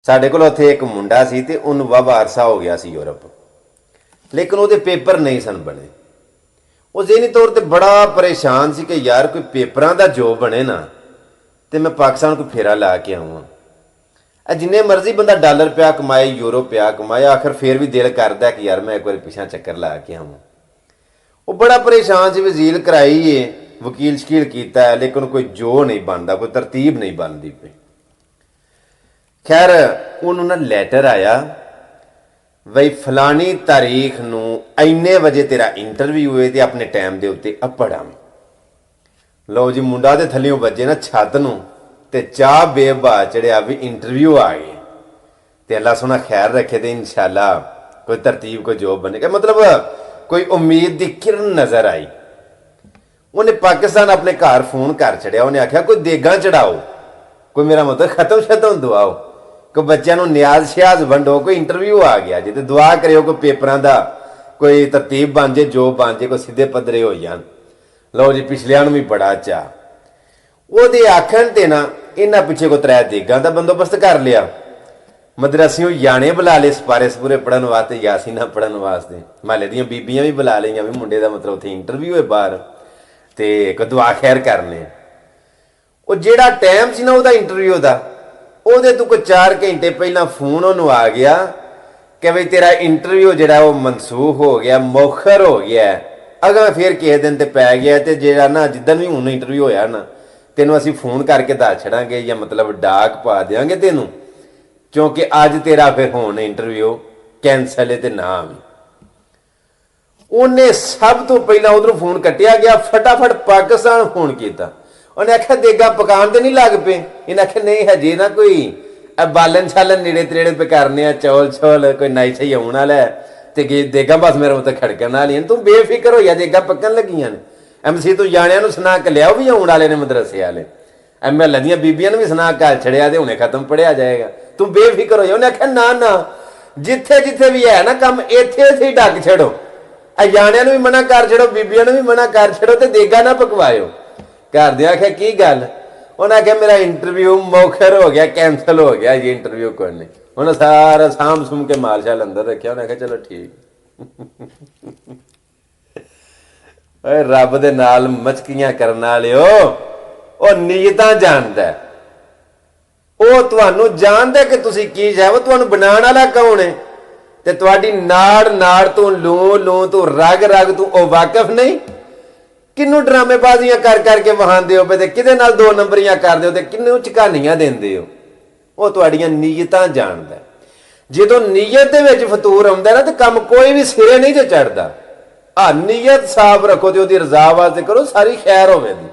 ਸਾਡੇ ਕੋਲ ਉੱਥੇ ਇੱਕ ਮੁੰਡਾ ਸੀ ਤੇ ਉਹਨੂੰ ਵਾਹਵਾ ਅਰਸਾ ਹੋ ਗਿਆ ਸੀ ਯੂਰਪ, ਲੇਕਿਨ ਉਹਦੇ ਪੇਪਰ ਨਹੀਂ ਸਨ ਬਣੇ। ਉਹ ਜ਼ਿਹਨੀ ਤੌਰ ਤੇ ਬੜਾ ਪਰੇਸ਼ਾਨ ਸੀ ਕਿ ਯਾਰ ਕੋਈ ਪੇਪਰਾਂ ਦਾ ਜੋਬ ਬਣੇ ਨਾ ਤੇ ਮੈਂ ਪਾਕਿਸਤਾਨ ਕੋਈ ਫੇਰਾ ਲਾ ਕੇ ਆਵਾਂ। ਜਿੰਨੇ ਮਰਜ਼ੀ ਬੰਦਾ ਡਾਲਰ ਪਿਆ ਕਮਾਏ, ਯੂਰੋ ਪਿਆ ਕਮਾਏ, ਆਖਰ ਫੇਰ ਵੀ ਦਿਲ ਕਰਦਾ ਕਿ ਯਾਰ ਮੈਂ ਇੱਕ ਵਾਰੀ ਪਿਛਾ ਚੱਕਰ ਲਾ ਕੇ ਆਵਾਂ। ਉਹ ਬੜਾ ਪਰੇਸ਼ਾਨ ਸੀ, ਵਜ਼ੀਲ ਕਰਾਈ ਏ, ਵਕੀਲ ਸ਼ਕੀਲ ਕੀਤਾ ਹੈ, ਲੇਕਿਨ ਕੋਈ ਜੋ ਨਹੀਂ ਬਣਦਾ, ਕੋਈ ਤਰਤੀਬ ਨਹੀਂ ਬਣਦੀ ਪਈ। ਖੈਰ ਉਹਨੂੰ ਨਾ ਲੈਟਰ ਆਇਆ ਬਈ ਫਲਾਣੀ ਤਾਰੀਖ ਨੂੰ ਇੰਨੇ ਵਜੇ ਤੇਰਾ ਇੰਟਰਵਿਊ ਹੋਏ ਤੇ ਆਪਣੇ ਟਾਈਮ ਦੇ ਉੱਤੇ ਅੱਪੜ ਆਵੀਂ। ਲਓ ਜੀ, ਮੁੰਡਾ ਦੇ ਥੱਲਿਓਂ ਵੱਜੇ ਨਾ ਛੱਤ ਨੂੰ ਤੇ ਚਾਹ ਬੇਬਾ ਚੜਿਆ ਵੀ ਇੰਟਰਵਿਊ ਆ ਗਏ ਤੇ ਅੱਲਾ ਸੋਹਣਾ ਖੈਰ ਰੱਖੇ ਤੇ ਇਨਸ਼ਾਅੱਲਾ ਕੋਈ ਤਰਤੀਬ ਕੋਈ ਜੋਬ ਬਣੇਗਾ। ਮਤਲਬ ਕੋਈ ਉਮੀਦ ਦੀ ਕਿਰਨ ਨਜ਼ਰ ਆਈ। ਉਹਨੇ ਪਾਕਿਸਤਾਨ ਆਪਣੇ ਘਰ ਫੋਨ ਕਰ ਛੜਿਆ। ਉਹਨੇ ਆਖਿਆ ਕੋਈ ਦੇਗਾਂ ਚੜਾਓ, ਕੋਈ ਮੇਰਾ ਮਤਲਬ ਖਤਮ ਸ਼ਤਮ ਦਵਾਓ, ਕੋਈ ਬੱਚਿਆਂ ਨੂੰ ਨਿਆਜ਼ ਸ਼ਿਆਜ਼ ਵੰਡੋ, ਕੋਈ ਇੰਟਰਵਿਊ ਆ ਗਿਆ ਜੀ ਤੇ ਦੁਆ ਕਰਿਓ ਕੋਈ ਪੇਪਰਾਂ ਦਾ ਕੋਈ ਤਰਤੀਬ ਬਣ ਜੇ, ਜੋਬ ਬਣ ਜੇ, ਕੋਈ ਸਿੱਧੇ ਪੱਧਰੇ ਹੋ ਜਾਣ। ਲਓ ਜੀ, ਪਿਛਲਿਆਂ ਨੂੰ ਵੀ ਬੜਾ ਚਾਅ। ਉਹਦੇ ਆਖਣ ਤੇ ਨਾ ਇਹਨਾਂ ਪਿੱਛੇ ਕੋ 3 ਦੇਗਾਂ ਦਾ ਬੰਦੋਬਸਤ ਕਰ ਲਿਆ। ਮਦਰਸਿਓਂ ਯਾਣੇ ਬੁਲਾ ਲਏ ਸਪਾਰੇ ਸਪੂਰੇ ਪੜ੍ਹਨ ਵਾਸਤੇ, ਯਾਸੀਨਾ ਪੜ੍ਹਨ ਵਾਸਤੇ। ਮਹੱਲੇ ਦੀਆਂ ਬੀਬੀਆਂ ਵੀ ਬੁਲਾ ਲਈਆਂ ਵੀ ਮੁੰਡੇ ਦਾ ਮਤਲਬ ਉੱਥੇ ਇੰਟਰਵਿਊ ਹੈ ਬਾਹਰ ਤੇ ਕੋਈ ਦੁਆ ਖੈਰ ਕਰਨੇ। ਉਹ ਜਿਹੜਾ ਟਾਈਮ ਸੀ ਨਾ ਉਹਦਾ ਇੰਟਰਵਿਊ ਦਾ, ਉਹਦੇ ਤੋਂ ਕੋਈ 4 ਘੰਟੇ ਪਹਿਲਾਂ ਫੋਨ ਉਹਨੂੰ ਆ ਗਿਆ ਕਿ ਬਈ ਤੇਰਾ ਇੰਟਰਵਿਊ ਜਿਹੜਾ ਉਹ ਮਨਸੂਖ ਹੋ ਗਿਆ, ਮੌਖਰ ਹੋ ਗਿਆ, ਅਗਾਂ ਫੇਰ ਕਿਸੇ ਦਿਨ ਤੇ ਪੈ ਗਿਆ ਤੇ ਜਿਹੜਾ ਨਾ ਜਿੱਦਣ ਵੀ ਹੁਣ ਇੰਟਰਵਿਊ ਹੋਇਆ ਨਾ ਤੈਨੂੰ ਅਸੀਂ ਫੋਨ ਕਰਕੇ ਦੱਸ ਛੜਾਂਗੇ ਜਾਂ ਮਤਲਬ ਡਾਕ ਪਾ ਦਿਆਂਗੇ ਤੈਨੂੰ, ਕਿਉਂਕਿ ਅੱਜ ਤੇਰਾ ਫਿਰ ਹੁਣ ਇੰਟਰਵਿਊ ਕੈਂਸਲ ਹੈ ਤੇ ਨਾ ਆਵੀਂ। ਉਹਨੇ ਸਭ ਤੋਂ ਪਹਿਲਾਂ ਉਧਰੋਂ ਫੋਨ ਕੱਟਿਆ ਗਿਆ, ਫਟਾਫਟ ਪਾਕਿਸਤਾਨ ਫੋਨ ਕੀਤਾ। ਉਹਨੇ ਆਖਿਆ ਦੇਗਾ ਪਕਾਉਣ ਤੇ ਨਹੀਂ ਲੱਗ ਪਏ? ਇਹਨੇ ਆਖਿਆ ਨਹੀਂ ਹਜੇ ਨਾ ਕੋਈ ਬਾਲਣ ਛਾਲਣ ਨੇੜੇ ਤੇੜੇ ਪੇ ਕਰਨੇ ਆ, ਚੌਲ ਛੋਲ ਕੋਈ ਨਾਈ ਸਹੀ ਆਉਣ ਵਾਲਾ ਤੇ ਦੇਗਾ ਬਸ ਮੇਰੇ ਮੂੰਹ ਤੇ ਖੜਕਣ ਵਾਲੀਆਂ। ਤੂੰ ਬੇਫਿਕਰ ਹੋ ਜਾ, ਦੇਗਾ ਪੱਕਣ ਲੱਗੀਆਂ ਨੇ। MC ਤੂੰ ਜਾਣਿਆਂ ਨੂੰ ਸੁਣਾ ਕੇ ਲਿਆ, ਉਹ ਵੀ ਆਉਣ ਵਾਲੇ ਨੇ ਮਦਰਸੇ ਵਾਲੇ। ML ਦੀਆਂ ਬੀਬੀਆਂ ਨੂੰ ਵੀ ਸੁਣਾ ਕੇ ਛੜਿਆ ਤੇ ਹੁਣੇ ਖਤਮ ਪੜਿਆ ਜਾਏਗਾ, ਤੂੰ ਬੇਫਿਕਰ ਹੋ ਜਾ। ਉਹਨੇ ਆਖਿਆ ਨਾ ਨਾ, ਜਿੱਥੇ ਜਿੱਥੇ ਵੀ ਹੈ ਨਾ ਕੰਮ ਇੱਥੇ ਇੱਥੇ ਹੀ ਡੱਕ ਛੱਡੋ, ਜਾਣਿਆਂ ਨੂੰ ਵੀ ਮਨਾ ਕਰ ਛੱਡੋ, ਬੀਬੀਆਂ ਨੂੰ ਵੀ ਮਨਾ ਕਰ ਛੱਡੋ ਤੇ ਦੇਗਾ ਨਾ ਪਕਵਾਇਓ। ਘਰ ਦੇ ਆਖਿਆ ਕੀ ਗੱਲ? ਉਹਨੇ ਆਖਿਆ ਮੇਰਾ ਇੰਟਰਵਿਊ ਮੌਖਰ ਹੋ ਗਿਆ, ਕੈਂਸਲ ਹੋ ਗਿਆ ਜੀ, ਇੰਟਰਵਿਊ ਕੋਈ ਨਹੀਂ। ਉਹਨੇ ਸਾਰਾ ਸਾਂਭ ਸੁੰਭ ਕੇ ਮਾਲ ਸ਼ਾਲ ਅੰਦਰ ਰੱਖਿਆ। ਉਹਨੇ ਆਖਿਆ ਚਲੋ ਠੀਕ। ਓਏ ਰੱਬ ਦੇ ਨਾਲ ਮਚਕੀਆਂ ਕਰਨ ਵਾਲਿਓ, ਉਹ ਨੀਅਤਾਂ ਜਾਣਦਾ, ਉਹ ਤੁਹਾਨੂੰ ਜਾਣਦਾ ਕਿ ਤੁਸੀਂ ਕੀ ਚਾਹੋ। ਤੁਹਾਨੂੰ ਬਣਾਉਣ ਵਾਲਾ ਕੌਣ ਹੈ? ਤੇ ਤੁਹਾਡੀ ਨਾੜ ਨਾੜ ਤੋਂ ਲੂ ਲੂ ਤੋਂ ਰਗ ਰਗ ਤੋਂ ਉਹ ਵਾਕਿਫ ਨਹੀਂ? ਕਿਹਨੂੰ ਡਰਾਮੇਬਾਜ਼ੀਆਂ ਕਰ ਕਰਕੇ ਵਹਾਉਂਦੇ ਹੋ ਤੇ ਕਿਹਦੇ ਨਾਲ 2 ਨੰਬਰੀਆਂ ਕਰਦੇ ਹੋ ਤੇ ਕਿਹਨੂੰ ਝਕਾਨੀਆਂ ਦਿੰਦੇ ਹੋ? ਉਹ ਤੁਹਾਡੀਆਂ ਨੀਅਤਾਂ ਜਾਣਦਾ। ਜਦੋਂ ਨੀਅਤ ਦੇ ਵਿੱਚ ਫਤੂਰ ਆਉਂਦਾ ਨਾ ਤੇ ਕੰਮ ਕੋਈ ਵੀ ਸਿਰੇ ਨਹੀਂ ਤੇ ਚੜਦਾ। ਨੀਅਤ ਸਾਫ਼ ਰੱਖੋ ਤੇ ਉਹਦੀ ਰਜ਼ਾ ਵਾਸਤੇ ਕਰੋ, ਸਾਰੀ ਖੈਰ ਹੋਵੇਗੀ।